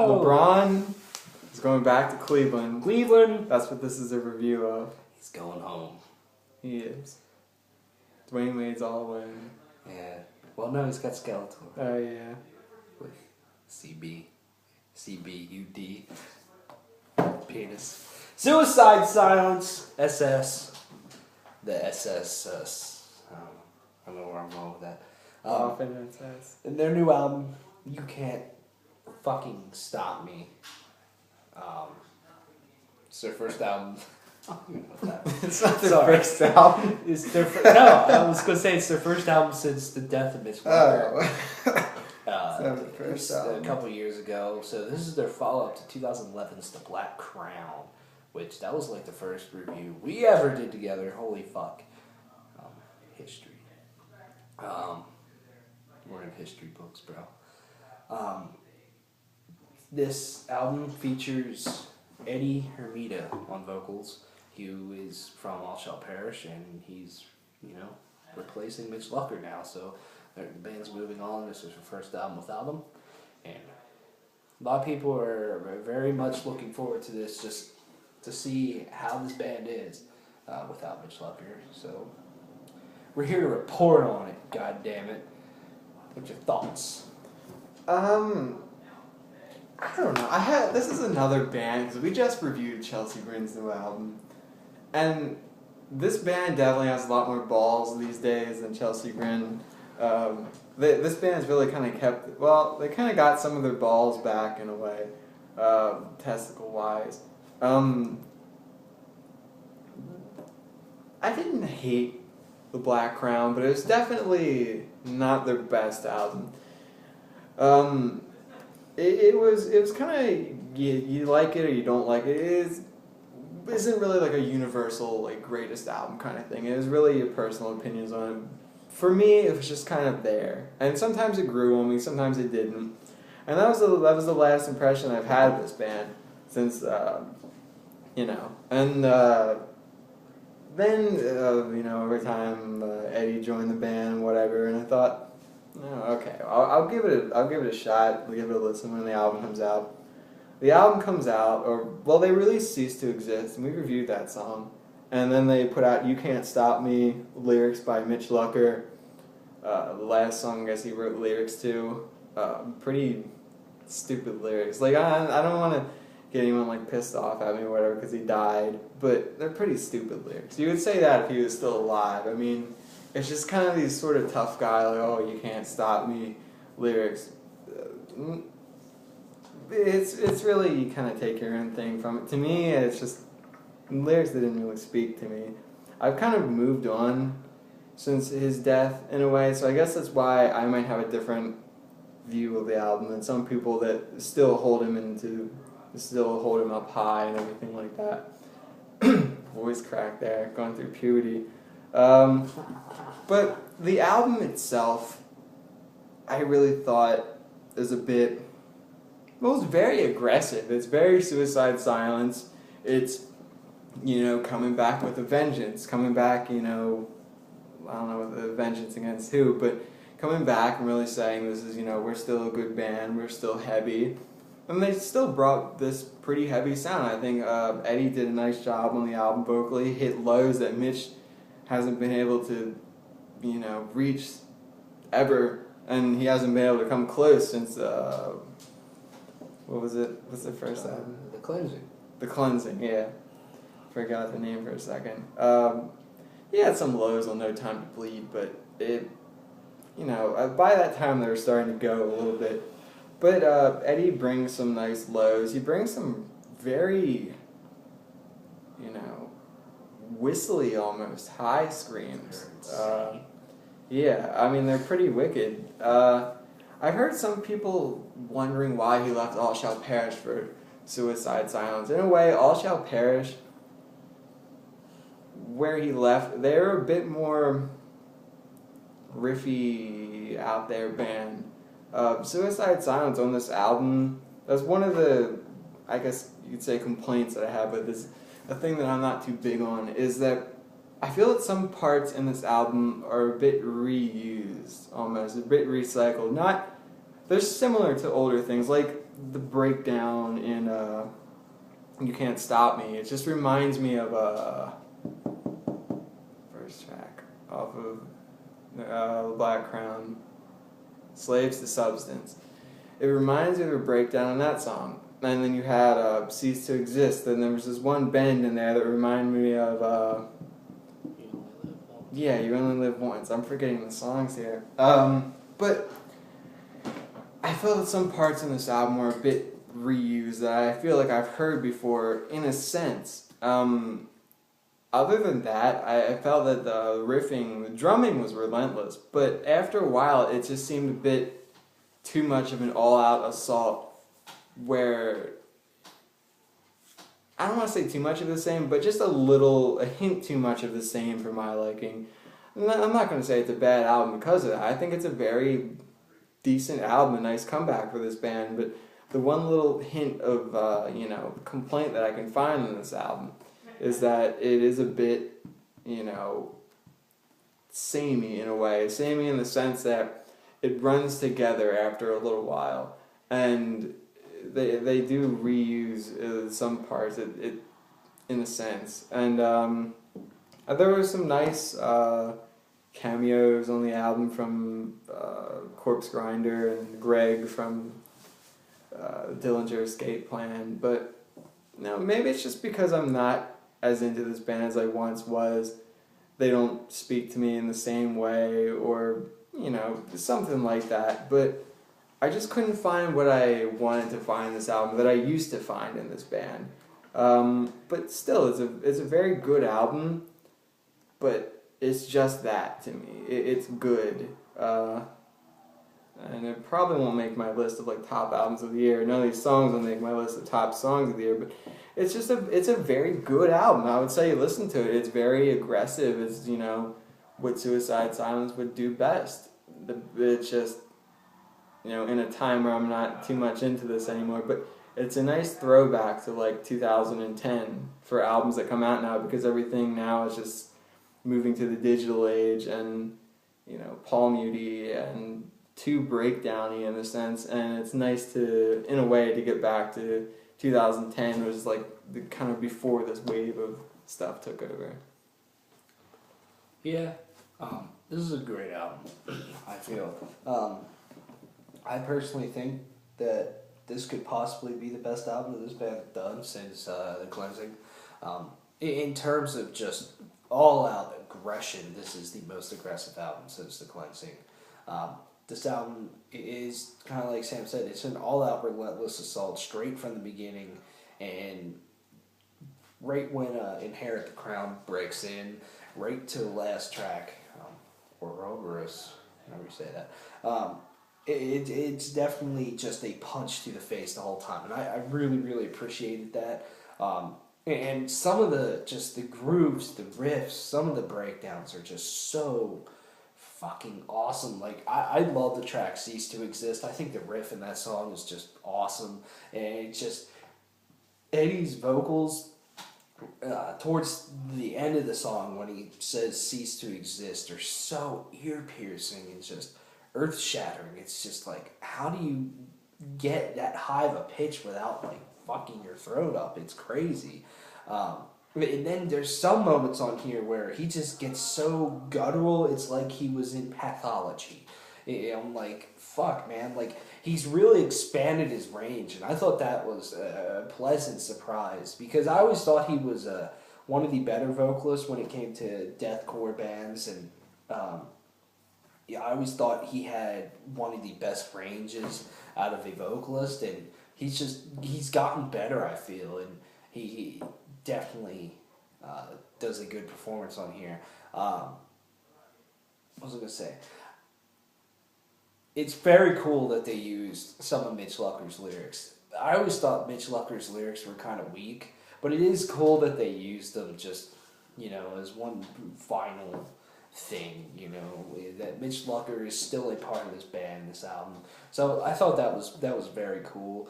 LeBron is going back to Cleveland. Cleveland. That's what this is a review of. He's going home. He is. Dwayne Wade's all in. Yeah. Well, no, he's got Skeletor. Oh, yeah. With CBUD. Penis. Suicide Silence. SS. The SS. I don't know where I'm going with that. Often it says. And their new album, You Can't Fucking Stop Me. It's their first album. I don't even know what that It's not their first album. It's their no, I was going to say it's their first album since the death of Mitch Walker. It's not the first album. A couple years ago. So this is their follow-up to 2011's The Black Crown, which that was like the first review we ever did together. Holy fuck. History. We're in history books, bro. This album features Eddie Hermida on vocals, who is from All Shall Perish, and he's, replacing Mitch Lucker now, so the band's moving on. This is her first album without him, and a lot of people are very much looking forward to this, just to see how this band is without Mitch Lucker, so we're here to report on it, god damn it. What's your thoughts? I don't know. This is another band, because we just reviewed Chelsea Grin's new album, and this band definitely has a lot more balls these days than Chelsea Grin. This band's really kind of they kind of got some of their balls back in a way, testicle-wise. I didn't hate The Black Crown, but it was definitely not their best album. It was kind of you like it or you don't like it. It isn't really like a universal like greatest album kind of thing. It was really your personal opinions on it. For me, it was just kind of there, and sometimes it grew on me, sometimes it didn't. And that was the last impression I've had of this band since and then over time Eddie joined the band, whatever, and I thought, okay, I'll give it a shot. I'll give it a listen when the album comes out. The album comes out, they released Cease to Exist, and we reviewed that song. And then they put out You Can't Stop Me, lyrics by Mitch Lucker. The last song, I guess he wrote lyrics to. Pretty stupid lyrics. Like, I don't want to get anyone like pissed off at me or whatever because he died, but they're pretty stupid lyrics. You would say that if he was still alive. I mean, it's just kind of these sort of tough guy, like, oh, you can't stop me lyrics. It's really, you kind of take your own thing from it. To me, it's just lyrics that didn't really speak to me. I've kind of moved on since his death in a way, so I guess that's why I might have a different view of the album than some people that still hold him up high and everything like that. Voice crack there, going through puberty. But the album itself, I really thought is it's very aggressive. It's very Suicide Silence. It's, coming back with a vengeance. Coming back, I don't know with a vengeance against who, but coming back and really saying this is, we're still a good band, we're still heavy. And they still brought this pretty heavy sound. I think Eddie did a nice job on the album vocally. He hit lows that Mitch hasn't been able to, reach ever. And he hasn't been able to come close since, what was it? What's the first album? The Cleansing. The Cleansing, yeah. Forgot the name for a second. He had some lows on No Time to Bleed, but it, by that time they were starting to go a little bit. But Eddie brings some nice lows. He brings some very, whistly almost high screams. Yeah, I mean, they're pretty wicked. I've heard some people wondering why he left All Shall Perish for Suicide Silence. In a way, All Shall Perish, where he left, they're a bit more riffy, out there band. Suicide Silence on this album, that's one of the, I guess you could say, complaints that I have with this. A thing that I'm not too big on is that I feel that some parts in this album are a bit reused, almost, a bit recycled. They're similar to older things, like the breakdown in You Can't Stop Me. It just reminds me of first track off of the Black Crown, Slaves to Substance. It reminds me of a breakdown in that song. And then you had Cease to Exist, and there was this one bend in there that reminded me of Yeah, You Only Live Once. I'm forgetting the songs here. But I feel that some parts in this album were a bit reused that I feel like I've heard before in a sense. Other than that, I felt that the drumming was relentless, but after a while it just seemed a bit too much of an all-out assault where, I don't want to say too much of the same, but just a hint too much of the same for my liking. I'm not going to say it's a bad album because of that. I think it's a very decent album, a nice comeback for this band, but the one little hint of, complaint that I can find in this album is that it is a bit, samey in a way. Samey in the sense that it runs together after a little while. And they do reuse some parts it in a sense. And there were some nice cameos on the album from Corpse Grinder and Greg from Dillinger Escape Plan. But maybe it's just because I'm not as into this band as I once was. They don't speak to me in the same way, or something like that. But I just couldn't find what I wanted to find in this album that I used to find in this band. But still, it's a very good album, but it's just that to me. It's good. And it probably won't make my list of top albums of the year. None of these songs will make my list of top songs of the year, but it's a very good album. I would say listen to it. It's very aggressive. It's what Suicide Silence would do best. It's just in a time where I'm not too much into this anymore, but it's a nice throwback to 2010 for albums that come out now, because everything now is just moving to the digital age and palm-muty and too breakdowny in a sense, and it's nice to, in a way, to get back to 2010, which was the kind of before this wave of stuff took over. Yeah, this is a great album, I feel. I personally think that this could possibly be the best album that this band has done since The Cleansing. In terms of just all-out aggression, this is the most aggressive album since The Cleansing. This album is kind of like Sam said, it's an all-out relentless assault straight from the beginning, and right when Inherit the Crown breaks in, right to the last track, Ouroboros, however you say that, it's definitely just a punch to the face the whole time, and I really, really appreciated that. And some of the grooves, the riffs, some of the breakdowns are just so fucking awesome. I love the track Cease to Exist. I think the riff in that song is just awesome. And it's just Eddie's vocals towards the end of the song when he says Cease to Exist are so ear-piercing and just earth-shattering. It's just how do you get that high of a pitch without fucking your throat up? It's crazy. And then there's some moments on here where he just gets so guttural, it's like he was in Pathology. I'm fuck, man. He's really expanded his range, and I thought that was a pleasant surprise, because I always thought he was one of the better vocalists when it came to deathcore bands, and I always thought he had one of the best ranges out of a vocalist, and he's gotten better, I feel, and he definitely does a good performance on here. What was I going to say? It's very cool that they used some of Mitch Lucker's lyrics. I always thought Mitch Lucker's lyrics were kind of weak, but it is cool that they used them just, as one final thing, that Mitch Lucker is still a part of this band, this album. So I thought that was very cool.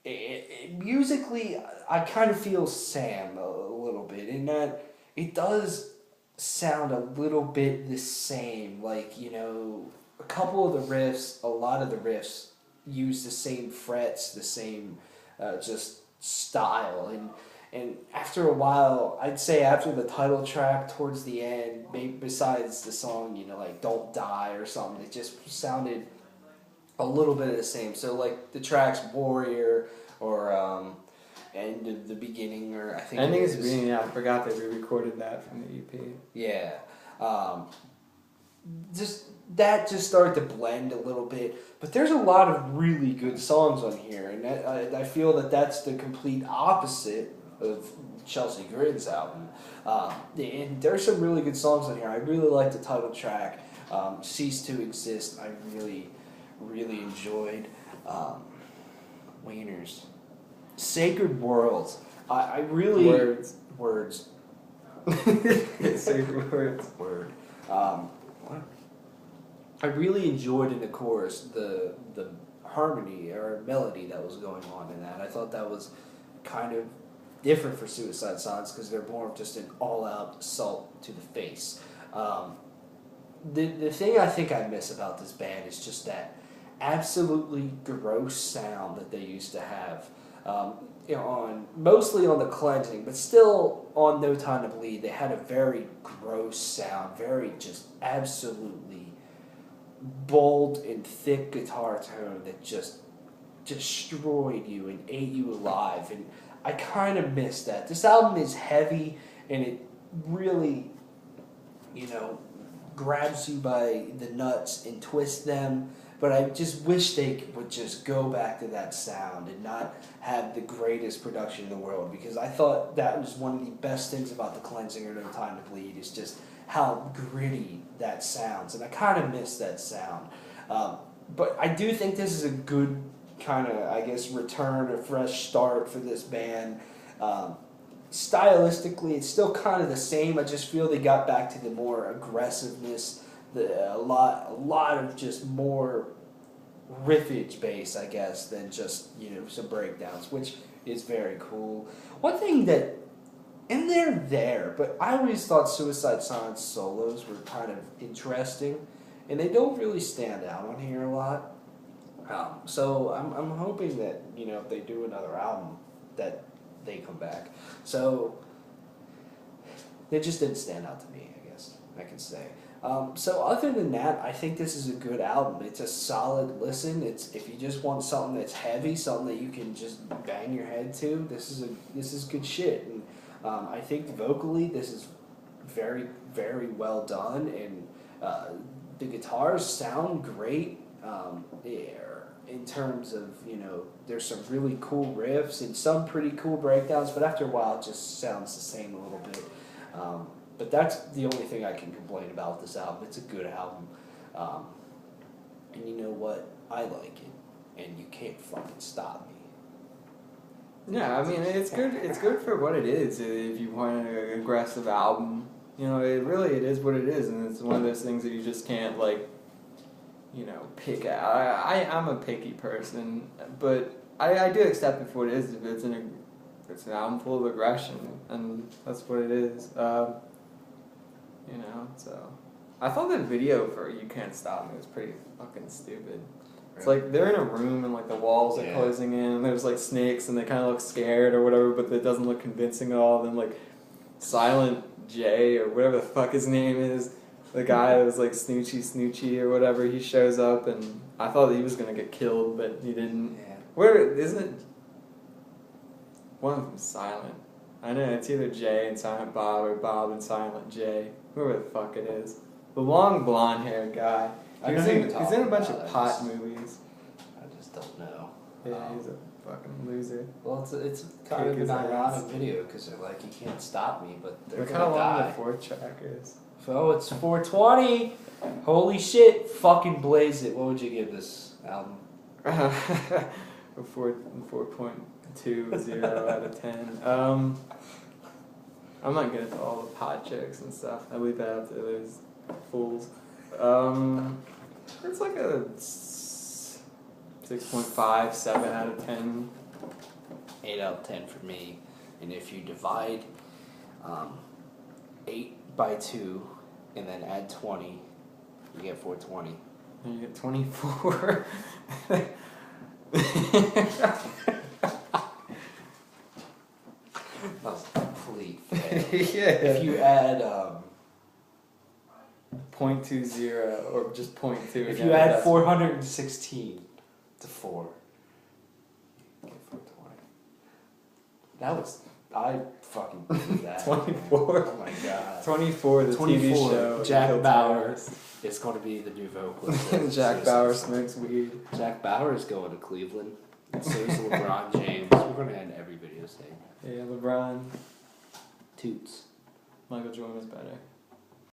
Musically, I kind of feel Sam a little bit in that it does sound a little bit the same. A couple of the riffs, a lot of the riffs use the same frets, the same just style, and after a while, I'd say after the title track towards the end, maybe besides the song, like Don't Die or something, it just sounded a little bit of the same. So like the tracks Warrior or End of the Beginning, or I think Ending is the Beginning, yeah, I forgot that we recorded that from the EP. Yeah. That just started to blend a little bit, but there's a lot of really good songs on here, and I feel that that's the complete opposite of Chelsea Grin's album. And there's some really good songs on here. I really like the title track, Cease to Exist. I really, really enjoyed Wieners. Sacred World. I really... Words. Sacred Words. Word. I really enjoyed in the chorus the harmony or melody that was going on in that. I thought that was kind of different for Suicide Silence because they're more of just an all-out assault to the face. The thing I think I miss about this band is just that absolutely gross sound that they used to have. Mostly on the Cleansing, but still on No Time to Bleed, they had a very gross sound, very just absolutely bold and thick guitar tone that just destroyed you and ate you alive, and I kind of miss that. This album is heavy and it really, grabs you by the nuts and twists them, but I just wish they would just go back to that sound and not have the greatest production in the world, because I thought that was one of the best things about The Cleansing or No Time to Bleed is just how gritty that sounds, and I kind of miss that sound. But I do think this is a good kind of, return, a fresh start for this band. Stylistically, it's still kind of the same. I just feel they got back to the more aggressiveness, a lot of just more riffage bass, I guess, than just some breakdowns, which is very cool. One thing that, and they're there, but I always thought Suicide Silence solos were kind of interesting, and they don't really stand out on here a lot. So I'm hoping that if they do another album, that they come back. So they just didn't stand out to me, I guess I can say. So other than that, I think this is a good album. It's a solid listen. It's if you just want something that's heavy, something that you can just bang your head to, this is good shit. And I think vocally this is very, very well done, and the guitars sound great. In terms of, there's some really cool riffs and some pretty cool breakdowns, but after a while it just sounds the same a little bit. But that's the only thing I can complain about with this album. It's a good album. And you know what? I like it, and you can't fucking stop me. Yeah, I mean, it's good. It's good for what it is. If you want an aggressive album, it is what it is, and it's one of those things that you just can't pick out. I'm a picky person, but I do accept it for what it is. If it's an album full of aggression, and that's what it is. So I thought the video for "You Can't Stop Me" was pretty fucking stupid. It's like they're in a room and like the walls are closing in, and there's like snakes and they kind of look scared or whatever, but it doesn't look convincing at all. Then like Silent J or whatever the fuck his name is, the guy that was like Snoochie or whatever, he shows up, and I thought that he was gonna get killed, but he didn't. Yeah. Where isn't it? One of them's Silent. I know it's either Jay and Silent Bob or Bob and Silent Jay. Whoever the fuck it is. The long blonde haired guy. He's in a bunch of pot movies. I just don't know. Yeah, he's a fucking loser. Well, it's kind of an ironic video because they're like, you can't stop me, but they're Look gonna how long die. the fourth track is. Oh, it's 420. Holy shit! Fucking blaze it. What would you give this album? 4.20 out of 10. I'm not good at all the pot jokes and stuff. I leave that up to those fools. It's like a 6.5, 7 out of 10. 8 out of 10 for me. And if you divide 8 by 2 and then add 20, you get 420. And you get 24. That was a complete fail. Yeah. If you add 0.20 or just 0.2. if no, you add that's- 416 to 4, get 420. That was I fucking did that. 24. Oh my god. 24, the 24, TV show. Jack Killed Bauer. Terrorists. It's going to be the new vocalist. Jack Bauer smokes weed. Jack Bauer is going to Cleveland. And so is LeBron James. We're going to end every video saying that. Yeah, LeBron. Toots. Michael Jordan was better.